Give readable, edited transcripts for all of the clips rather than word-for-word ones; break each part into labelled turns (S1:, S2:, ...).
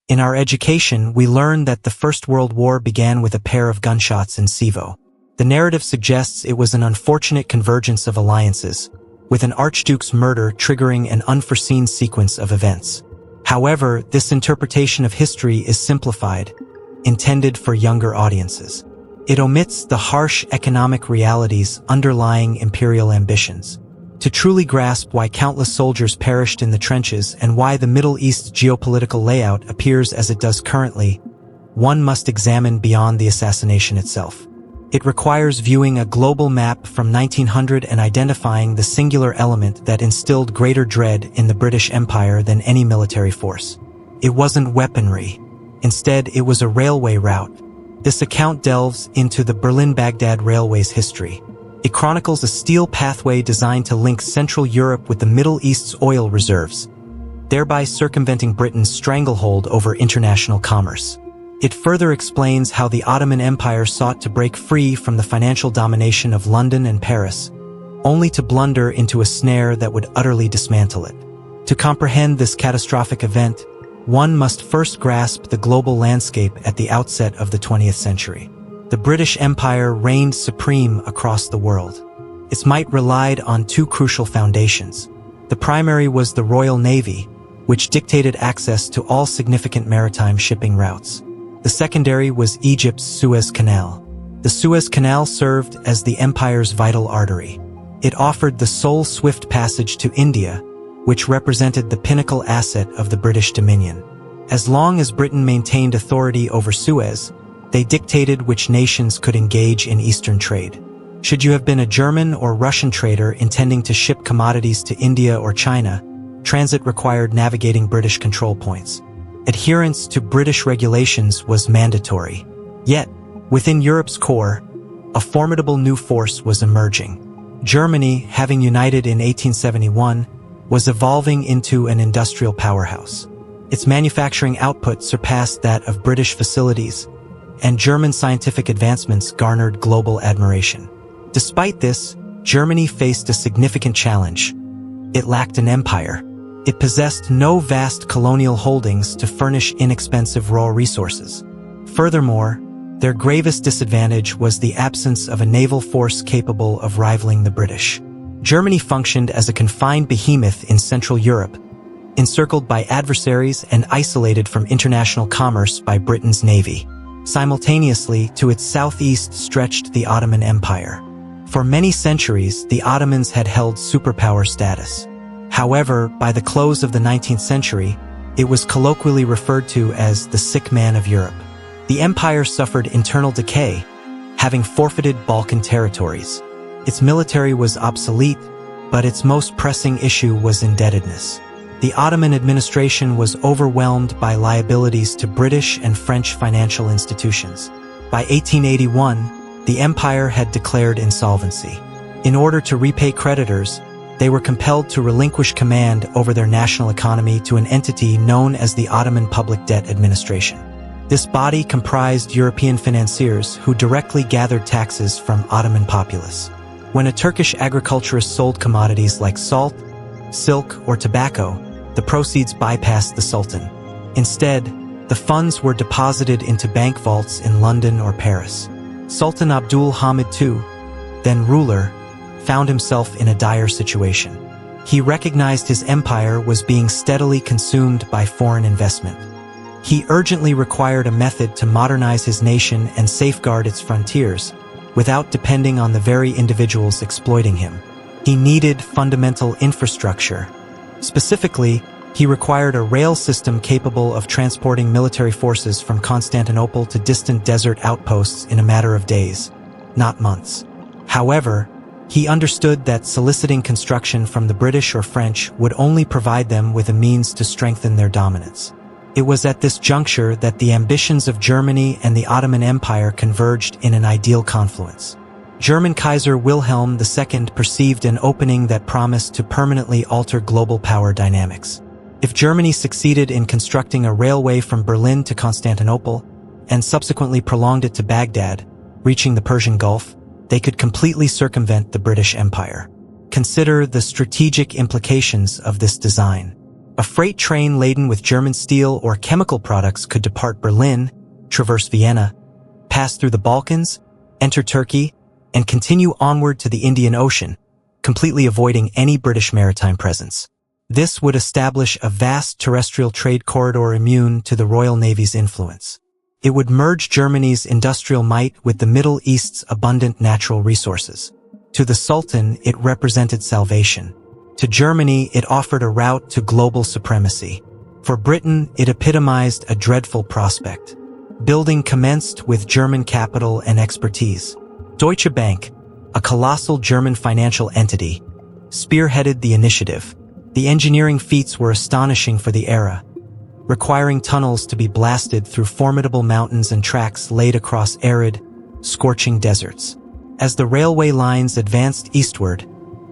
S1: In our education, we learn that the First World War began with a pair of gunshots in Sivo. The narrative suggests it was an unfortunate convergence of alliances, with an archduke's murder triggering an unforeseen sequence of events. However, this interpretation of history is simplified, intended for younger audiences. It omits the harsh economic realities underlying imperial ambitions. To truly grasp why countless soldiers perished in the trenches and why the Middle East's geopolitical layout appears as it does currently, one must examine beyond the assassination itself. It requires viewing a global map from 1900 and identifying the singular element that instilled greater dread in the British Empire than any military force. It wasn't weaponry. Instead, it was a railway route. This account delves into the Berlin-Baghdad Railway's history. It chronicles a steel pathway designed to link Central Europe with the Middle East's oil reserves, thereby circumventing Britain's stranglehold over international commerce. It further explains how the Ottoman Empire sought to break free from the financial domination of London and Paris, only to blunder into a snare that would utterly dismantle it. To comprehend this catastrophic event, one must first grasp the global landscape at the outset of the 20th century. The British Empire reigned supreme across the world. Its might relied on two crucial foundations. The primary was the Royal Navy, which dictated access to all significant maritime shipping routes. The secondary was Egypt's Suez Canal. The Suez Canal served as the empire's vital artery. It offered the sole swift passage to India, which represented the pinnacle asset of the British Dominion. As long as Britain maintained authority over Suez, they dictated which nations could engage in Eastern trade. Should you have been a German or Russian trader intending to ship commodities to India or China, transit required navigating British control points. Adherence to British regulations was mandatory. Yet, within Europe's core, a formidable new force was emerging. Germany, having united in 1871, was evolving into an industrial powerhouse. Its manufacturing output surpassed that of British facilities, and German scientific advancements garnered global admiration. Despite this, Germany faced a significant challenge. It lacked an empire. It possessed no vast colonial holdings to furnish inexpensive raw resources. Furthermore, their gravest disadvantage was the absence of a naval force capable of rivaling the British. Germany functioned as a confined behemoth in Central Europe, encircled by adversaries and isolated from international commerce by Britain's navy. Simultaneously, to its southeast stretched the Ottoman Empire. For many centuries, the Ottomans had held superpower status. However, by the close of the 19th century, it was colloquially referred to as the sick man of Europe. The empire suffered internal decay, having forfeited Balkan territories. Its military was obsolete, but its most pressing issue was indebtedness. The Ottoman administration was overwhelmed by liabilities to British and French financial institutions. By 1881, the empire had declared insolvency. In order to repay creditors, they were compelled to relinquish command over their national economy to an entity known as the Ottoman Public Debt Administration. This body comprised European financiers who directly gathered taxes from Ottoman populace. When a Turkish agriculturist sold commodities like salt, silk, or tobacco, the proceeds bypassed the Sultan. Instead, the funds were deposited into bank vaults in London or Paris. Sultan Abdul Hamid II, then ruler, found himself in a dire situation. He recognized his empire was being steadily consumed by foreign investment. He urgently required a method to modernize his nation and safeguard its frontiers, without depending on the very individuals exploiting him. He needed fundamental infrastructure. Specifically, he required a rail system capable of transporting military forces from Constantinople to distant desert outposts in a matter of days, not months. However, he understood that soliciting construction from the British or French would only provide them with a means to strengthen their dominance. It was at this juncture that the ambitions of Germany and the Ottoman Empire converged in an ideal confluence. German Kaiser Wilhelm II perceived an opening that promised to permanently alter global power dynamics. If Germany succeeded in constructing a railway from Berlin to Constantinople, and subsequently prolonged it to Baghdad, reaching the Persian Gulf, they could completely circumvent the British Empire. Consider the strategic implications of this design. A freight train laden with German steel or chemical products could depart Berlin, traverse Vienna, pass through the Balkans, enter Turkey, and continue onward to the Indian Ocean, completely avoiding any British maritime presence. This would establish a vast terrestrial trade corridor immune to the Royal Navy's influence. It would merge Germany's industrial might with the Middle East's abundant natural resources. To the Sultan, it represented salvation. To Germany, it offered a route to global supremacy. For Britain, it epitomized a dreadful prospect. Building commenced with German capital and expertise. Deutsche Bank, a colossal German financial entity, spearheaded the initiative. The engineering feats were astonishing for the era, requiring tunnels to be blasted through formidable mountains and tracks laid across arid, scorching deserts. As the railway lines advanced eastward,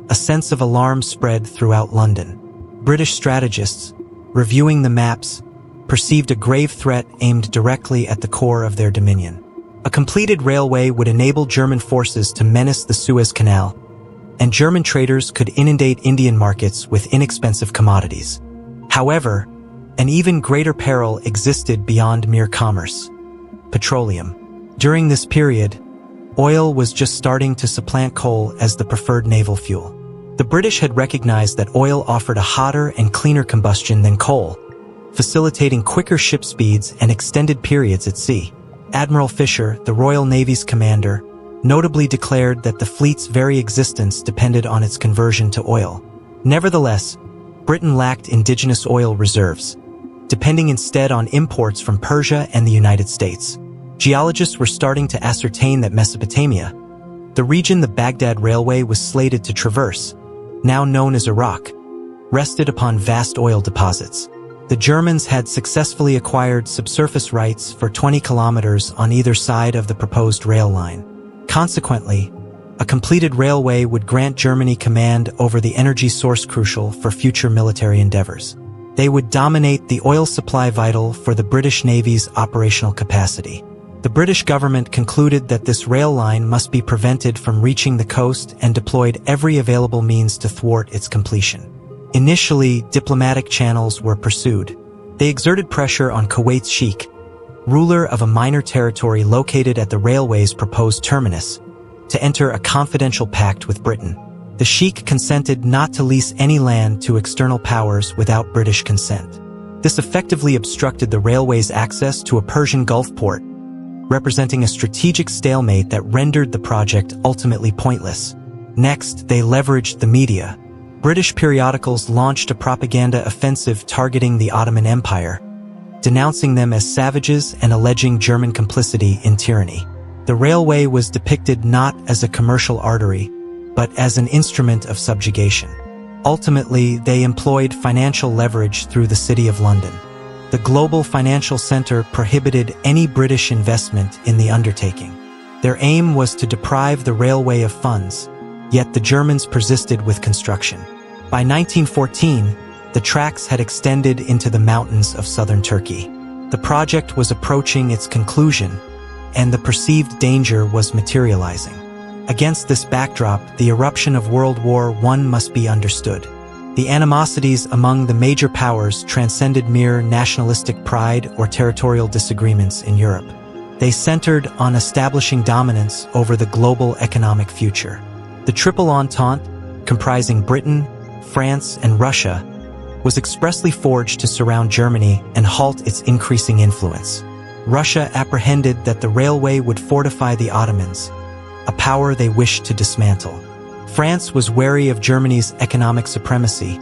S1: a sense of alarm spread throughout London. British strategists, reviewing the maps, perceived a grave threat aimed directly at the core of their dominion. A completed railway would enable German forces to menace the Suez Canal, and German traders could inundate Indian markets with inexpensive commodities. However, an even greater peril existed beyond mere commerce: petroleum. During this period, oil was just starting to supplant coal as the preferred naval fuel. The British had recognized that oil offered a hotter and cleaner combustion than coal, facilitating quicker ship speeds and extended periods at sea. Admiral Fisher, the Royal Navy's commander, notably declared that the fleet's very existence depended on its conversion to oil. Nevertheless, Britain lacked indigenous oil reserves, depending instead on imports from Persia and the United States. Geologists were starting to ascertain that Mesopotamia, the region the Baghdad Railway was slated to traverse, now known as Iraq, rested upon vast oil deposits. The Germans had successfully acquired subsurface rights for 20 kilometers on either side of the proposed rail line. Consequently, a completed railway would grant Germany command over the energy source crucial for future military endeavors. They would dominate the oil supply vital for the British Navy's operational capacity. The British government concluded that this rail line must be prevented from reaching the coast and deployed every available means to thwart its completion. Initially, diplomatic channels were pursued. They exerted pressure on Kuwait's sheikh, ruler of a minor territory located at the railway's proposed terminus, to enter a confidential pact with Britain. The sheikh consented not to lease any land to external powers without British consent. This effectively obstructed the railway's access to a Persian Gulf port, representing a strategic stalemate that rendered the project ultimately pointless. Next, they leveraged the media. British periodicals launched a propaganda offensive targeting the Ottoman Empire, denouncing them as savages and alleging German complicity in tyranny. The railway was depicted not as a commercial artery, but as an instrument of subjugation. Ultimately, they employed financial leverage through the City of London. The global financial center prohibited any British investment in the undertaking. Their aim was to deprive the railway of funds, yet the Germans persisted with construction. By 1914, the tracks had extended into the mountains of southern Turkey. The project was approaching its conclusion, and the perceived danger was materializing. Against this backdrop, the eruption of World War I must be understood. The animosities among the major powers transcended mere nationalistic pride or territorial disagreements in Europe. They centered on establishing dominance over the global economic future. The Triple Entente, comprising Britain, France, and Russia, was expressly forged to surround Germany and halt its increasing influence. Russia apprehended that the railway would fortify the Ottomans, a power they wished to dismantle. France was wary of Germany's economic supremacy,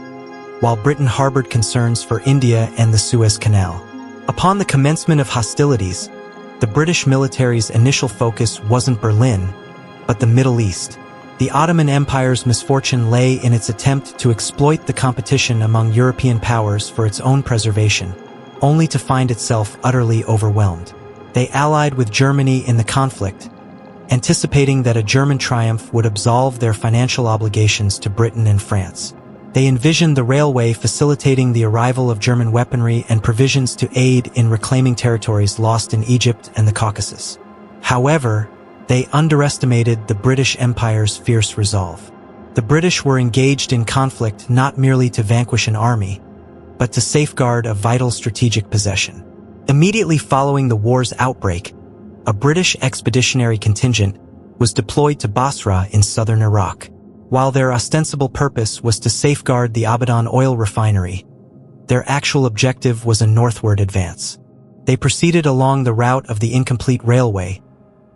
S1: while Britain harbored concerns for India and the Suez Canal. Upon the commencement of hostilities, the British military's initial focus wasn't Berlin, but the Middle East. The Ottoman Empire's misfortune lay in its attempt to exploit the competition among European powers for its own preservation, only to find itself utterly overwhelmed. They allied with Germany in the conflict, anticipating that a German triumph would absolve their financial obligations to Britain and France. They envisioned the railway facilitating the arrival of German weaponry and provisions to aid in reclaiming territories lost in Egypt and the Caucasus. However, they underestimated the British Empire's fierce resolve. The British were engaged in conflict not merely to vanquish an army, but to safeguard a vital strategic possession. Immediately following the war's outbreak, a British expeditionary contingent was deployed to Basra in southern Iraq. While their ostensible purpose was to safeguard the Abadan oil refinery, their actual objective was a northward advance. They proceeded along the route of the incomplete railway,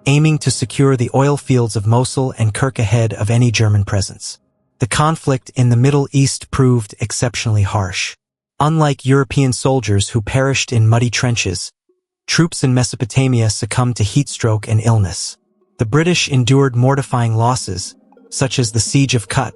S1: aiming to secure the oil fields of Mosul and Kirk ahead of any German presence. The conflict in the Middle East proved exceptionally harsh. Unlike European soldiers who perished in muddy trenches, troops in Mesopotamia succumbed to heatstroke and illness. The British endured mortifying losses, such as the Siege of Kut,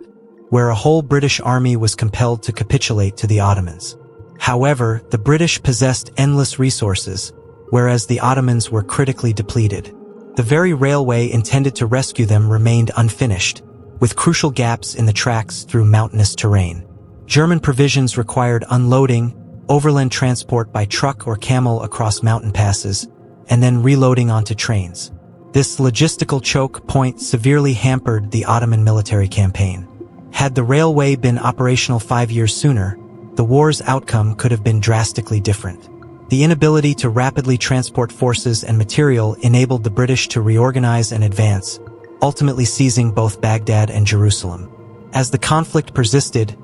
S1: where a whole British army was compelled to capitulate to the Ottomans. However, the British possessed endless resources, whereas the Ottomans were critically depleted. The very railway intended to rescue them remained unfinished, with crucial gaps in the tracks through mountainous terrain. German provisions required unloading, overland transport by truck or camel across mountain passes, and then reloading onto trains. This logistical choke point severely hampered the Ottoman military campaign. Had the railway been operational 5 years sooner, the war's outcome could have been drastically different. The inability to rapidly transport forces and material enabled the British to reorganize and advance, ultimately seizing both Baghdad and Jerusalem. As the conflict persisted,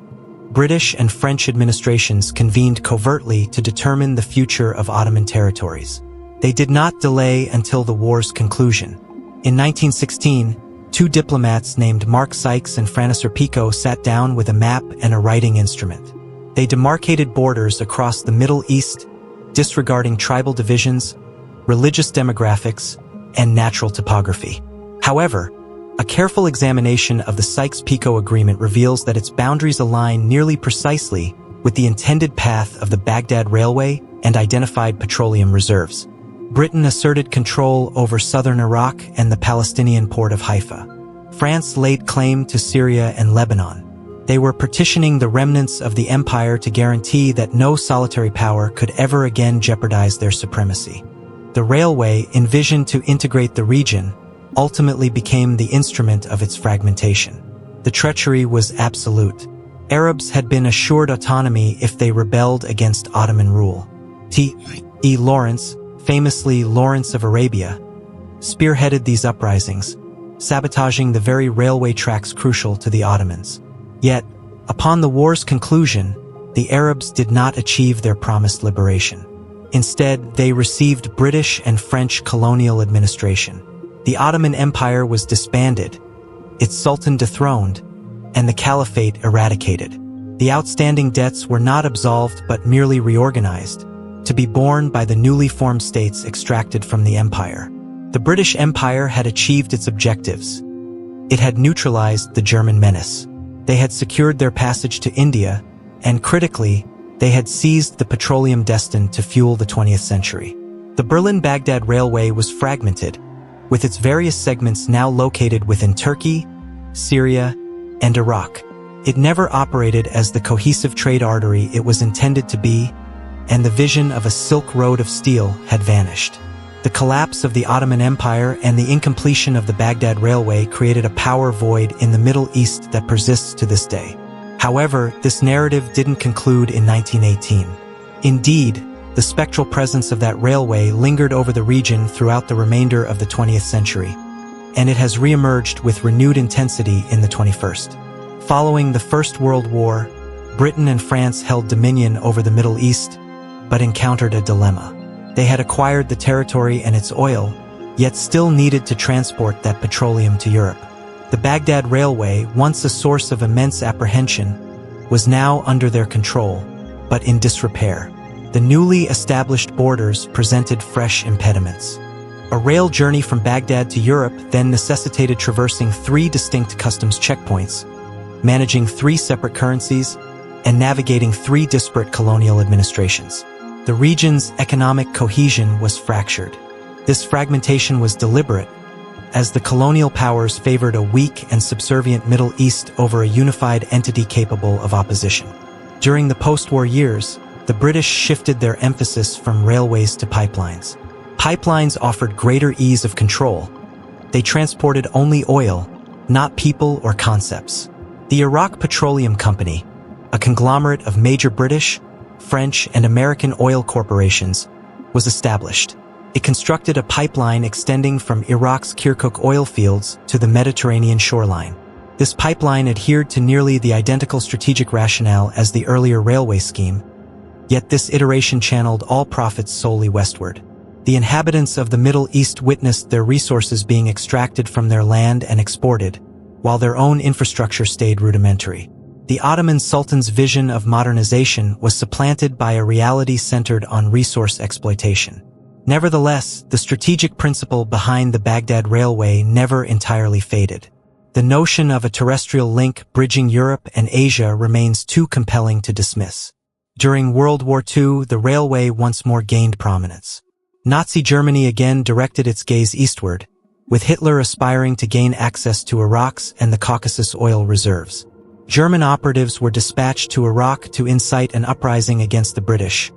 S1: British and French administrations convened covertly to determine the future of Ottoman territories. They did not delay until the war's conclusion. In 1916, two diplomats named Mark Sykes and Sykes-Picot sat down with a map and a writing instrument. They demarcated borders across the Middle East, disregarding tribal divisions, religious demographics, and natural topography. However, a careful examination of the Sykes-Picot Agreement reveals that its boundaries align nearly precisely with the intended path of the Baghdad Railway and identified petroleum reserves. Britain asserted control over southern Iraq and the Palestinian port of Haifa. France laid claim to Syria and Lebanon. They were partitioning the remnants of the empire to guarantee that no solitary power could ever again jeopardize their supremacy. The railway, envisioned to integrate the region, ultimately became the instrument of its fragmentation. The treachery was absolute. Arabs had been assured autonomy if they rebelled against Ottoman rule. T.E. Lawrence, famously Lawrence of Arabia, spearheaded these uprisings, sabotaging the very railway tracks crucial to the Ottomans. Yet, upon the war's conclusion, the Arabs did not achieve their promised liberation. Instead, they received British and French colonial administration. The Ottoman Empire was disbanded, its sultan dethroned, and the caliphate eradicated. The outstanding debts were not absolved but merely reorganized, to be borne by the newly formed states extracted from the empire. The British Empire had achieved its objectives. It had neutralized the German menace. They had secured their passage to India, and critically, they had seized the petroleum destined to fuel the 20th century. The Berlin-Baghdad Railway was fragmented, with its various segments now located within Turkey, Syria, and Iraq. It never operated as the cohesive trade artery it was intended to be, and the vision of a Silk Road of steel had vanished. The collapse of the Ottoman Empire and the incompletion of the Baghdad Railway created a power void in the Middle East that persists to this day. However, this narrative didn't conclude in 1918. Indeed, the spectral presence of that railway lingered over the region throughout the remainder of the 20th century, and it has reemerged with renewed intensity in the 21st. Following the First World War, Britain and France held dominion over the Middle East, but encountered a dilemma. They had acquired the territory and its oil, yet still needed to transport that petroleum to Europe. The Baghdad Railway, once a source of immense apprehension, was now under their control, but in disrepair. The newly established borders presented fresh impediments. A rail journey from Baghdad to Europe then necessitated traversing 3 distinct customs checkpoints, managing 3 separate currencies, and navigating 3 disparate colonial administrations. The region's economic cohesion was fractured. This fragmentation was deliberate, as the colonial powers favored a weak and subservient Middle East over a unified entity capable of opposition. During the post-war years, the British shifted their emphasis from railways to pipelines. Pipelines offered greater ease of control. They transported only oil, not people or concepts. The Iraq Petroleum Company, a conglomerate of major British, French, and American oil corporations, was established. It constructed a pipeline extending from Iraq's Kirkuk oil fields to the Mediterranean shoreline. This pipeline adhered to nearly the identical strategic rationale as the earlier railway scheme, yet this iteration channeled all profits solely westward. The inhabitants of the Middle East witnessed their resources being extracted from their land and exported, while their own infrastructure stayed rudimentary. The Ottoman Sultan's vision of modernization was supplanted by a reality centered on resource exploitation. Nevertheless, the strategic principle behind the Baghdad Railway never entirely faded. The notion of a terrestrial link bridging Europe and Asia remains too compelling to dismiss. During World War II, the railway once more gained prominence. Nazi Germany again directed its gaze eastward, with Hitler aspiring to gain access to Iraq's and the Caucasus oil reserves. German operatives were dispatched to Iraq to incite an uprising against the British,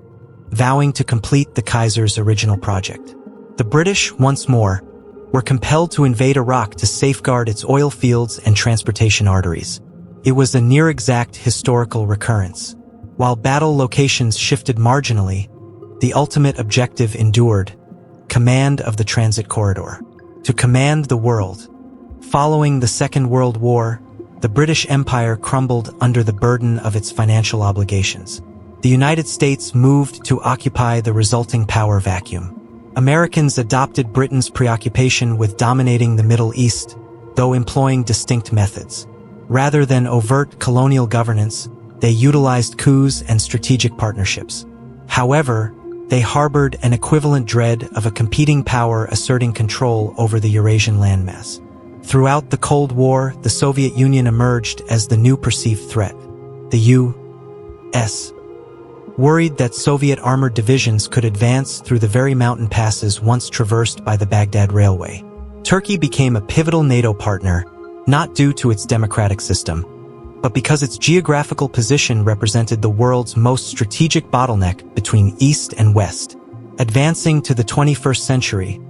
S1: vowing to complete the Kaiser's original project. The British, once more, were compelled to invade Iraq to safeguard its oil fields and transportation arteries. It was a near-exact historical recurrence. While battle locations shifted marginally, the ultimate objective endured: command of the transit corridor. To command the world. Following the Second World War, the British Empire crumbled under the burden of its financial obligations. The United States moved to occupy the resulting power vacuum. Americans adopted Britain's preoccupation with dominating the Middle East, though employing distinct methods. Rather than overt colonial governance, they utilized coups and strategic partnerships. However, they harbored an equivalent dread of a competing power asserting control over the Eurasian landmass. Throughout the Cold War, the Soviet Union emerged as the new perceived threat. The U.S. worried that Soviet armored divisions could advance through the very mountain passes once traversed by the Baghdad Railway. Turkey became a pivotal NATO partner, not due to its democratic system, but because its geographical position represented the world's most strategic bottleneck between East and West. Advancing to the 21st century,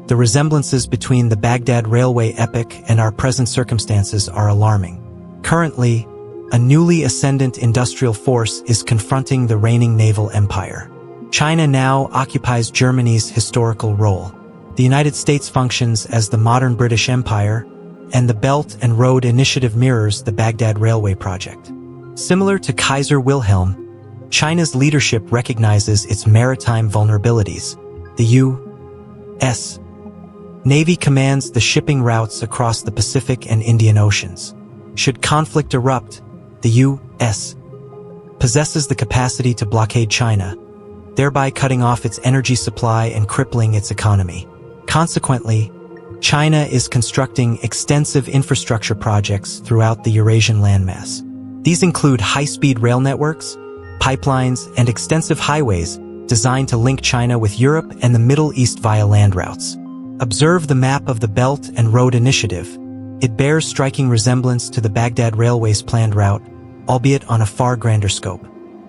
S1: the resemblances between the Baghdad Railway epic and our present circumstances are alarming. Currently, a newly ascendant industrial force is confronting the reigning naval empire. China now occupies Germany's historical role. The United States functions as the modern British Empire, and the Belt and Road Initiative mirrors the Baghdad Railway project. Similar to Kaiser Wilhelm, China's leadership recognizes its maritime vulnerabilities. The U.S. Navy commands the shipping routes across the Pacific and Indian Oceans. Should conflict erupt, the U.S. possesses the capacity to blockade China, thereby cutting off its energy supply and crippling its economy. Consequently, China is constructing extensive infrastructure projects throughout the Eurasian landmass. These include high-speed rail networks, pipelines, and extensive highways designed to link China with Europe and the Middle East via land routes. Observe the map of the Belt and Road Initiative. It bears striking resemblance to the Baghdad Railway's planned route, albeit on a far grander scope.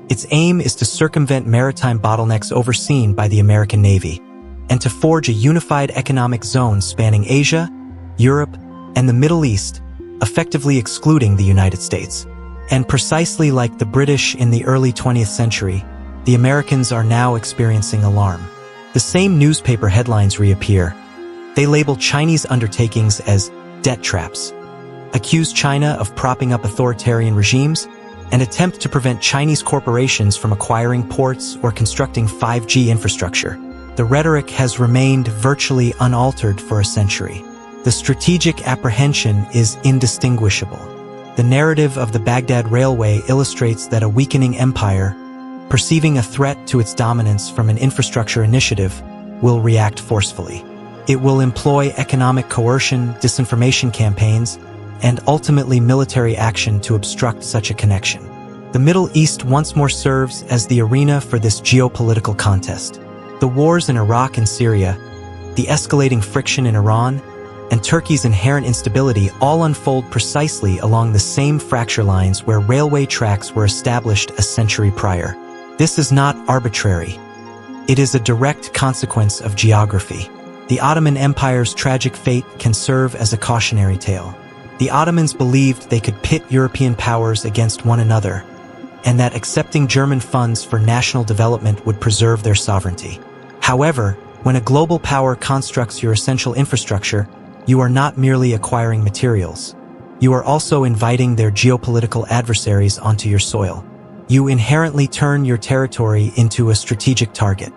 S1: Its aim is to circumvent maritime bottlenecks overseen by the American Navy, and to forge a unified economic zone spanning Asia, Europe, and the Middle East, effectively excluding the United States. And precisely like the British in the early 20th century, the Americans are now experiencing alarm. The same newspaper headlines reappear. They label Chinese undertakings as debt traps, accuse China of propping up authoritarian regimes, and attempt to prevent Chinese corporations from acquiring ports or constructing 5G infrastructure. The rhetoric has remained virtually unaltered for a century. The strategic apprehension is indistinguishable. The narrative of the Baghdad Railway illustrates that a weakening empire, perceiving a threat to its dominance from an infrastructure initiative, will react forcefully. It will employ economic coercion, disinformation campaigns, and ultimately military action to obstruct such a connection. The Middle East once more serves as the arena for this geopolitical contest. The wars in Iraq and Syria, the escalating friction in Iran, and Turkey's inherent instability all unfold precisely along the same fracture lines where railway tracks were established a century prior. This is not arbitrary. It is a direct consequence of geography. The Ottoman Empire's tragic fate can serve as a cautionary tale. The Ottomans believed they could pit European powers against one another, and that accepting German funds for national development would preserve their sovereignty. However, when a global power constructs your essential infrastructure, you are not merely acquiring materials. You are also inviting their geopolitical adversaries onto your soil. You inherently turn your territory into a strategic target.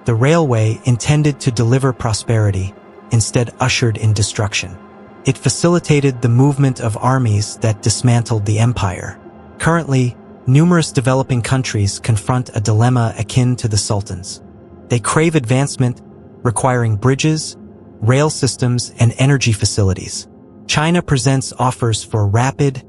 S1: The railway, intended to deliver prosperity, instead ushered in destruction. It facilitated the movement of armies that dismantled the empire. Currently, numerous developing countries confront a dilemma akin to the Sultan's. They crave advancement, requiring bridges, rail systems, and energy facilities. China presents offers for rapid,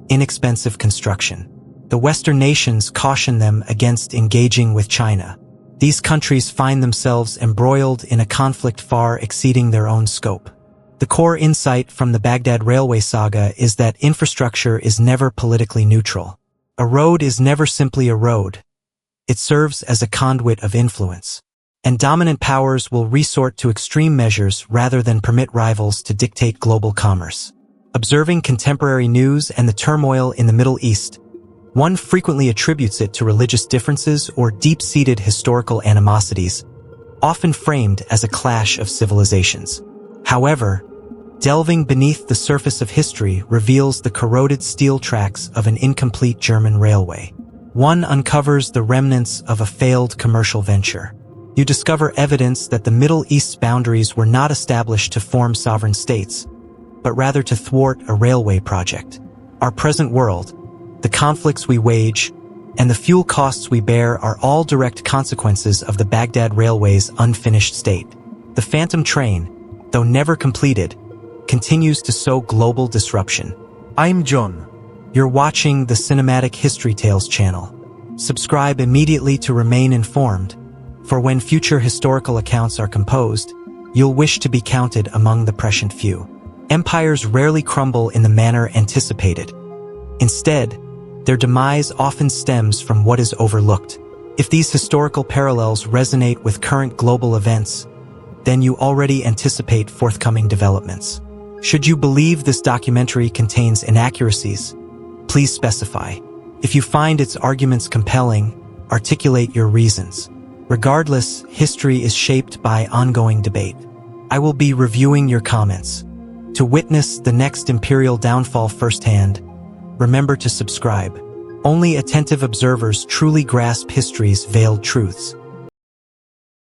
S1: inexpensive construction. The Western nations caution them against engaging with China. These countries find themselves embroiled in a conflict far exceeding their own scope. The core insight from the Baghdad Railway saga is that infrastructure is never politically neutral. A road is never simply a road. It serves as a conduit of influence. And dominant powers will resort to extreme measures rather than permit rivals to dictate global commerce. Observing contemporary news and the turmoil in the Middle East, one frequently attributes it to religious differences or deep-seated historical animosities, often framed as a clash of civilizations. However, delving beneath the surface of history reveals the corroded steel tracks of an incomplete German railway. One uncovers the remnants of a failed commercial venture. You discover evidence that the Middle East's boundaries were not established to form sovereign states, but rather to thwart a railway project. Our present world, the conflicts we wage, and the fuel costs we bear are all direct consequences of the Baghdad Railway's unfinished state. The Phantom Train, though never completed, continues to sow global disruption. I'm John. You're watching the Cinematic History Tales channel. Subscribe immediately to remain informed, for when future historical accounts are composed, you'll wish to be counted among the prescient few. Empires rarely crumble in the manner anticipated. Instead, their demise often stems from what is overlooked. If these historical parallels resonate with current global events, then you already anticipate forthcoming developments. Should you believe this documentary contains inaccuracies, please specify. If you find its arguments compelling, articulate your reasons. Regardless, history is shaped by ongoing debate. I will be reviewing your comments. To witness the next imperial downfall firsthand, remember to subscribe. Only attentive observers truly grasp history's veiled truths.